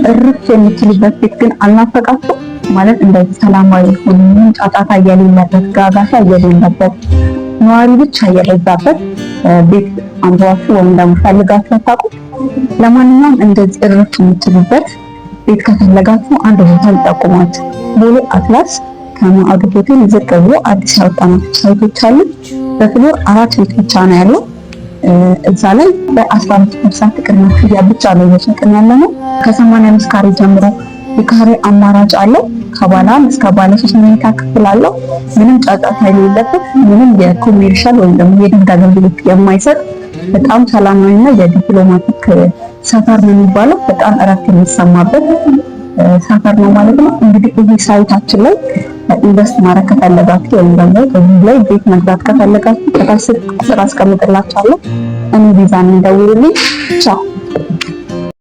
እርፍ የምትሉበት ቤት ግን አልናፈቃችሁ? ማለት እንደዚህ ሰላማዊ ሆኖ ጫጫታ የሌለበት ጋጋታ የሌለበት ነዋሪ ብቻ የበዛበት ቤት አንዷችሁ ወይም ደግሞ ፈልጋችሁ አታውቁም? ለማንኛውም እንደዚህ እርፍ የምትሉበት ቤት ከፈለጋችሁ አንድ ቦታ ልጠቁማችሁ። ቦሌ አትላስ ከማዕዱ ሆቴል ዝቅ ብሎ አዲስ ያወጣናቸው ሳይቶች አሉ። በፍሎር 4 ቤት ብቻ ነው ያለው። እዛ ላይ በ15% ቅድመ ክፍያ ብቻ ነው እየሸጥን ያለነው። ከ85 ካሬ ጀምሮ የካሬ አማራጭ አለው። ከባለ 1 እስከ ባለ 3 መኝታ ክፍል አለው። ምንም ጫጫታ የሌለበት፣ ምንም የኮሜርሻል ወይም ደግሞ የንግድ አገልግሎት የማይሰጥ በጣም ሰላማዊና የዲፕሎማቲክ ሰፈር ነው የሚባለው። በጣም እረፍት የሚሰማበት ሰፈር ነው ማለት ነው። እንግዲህ እዚህ ሳይታችን ላይ ኢንቨስት ማድረግ ከፈለጋችሁ ወይም ደግሞ እዚህ ላይ ቤት መግዛት ከፈለጋችሁ ከታች ቁጥር አስቀምጥላችኋለሁ። እኔ ቪዛ እንደውልልኝ። ቻው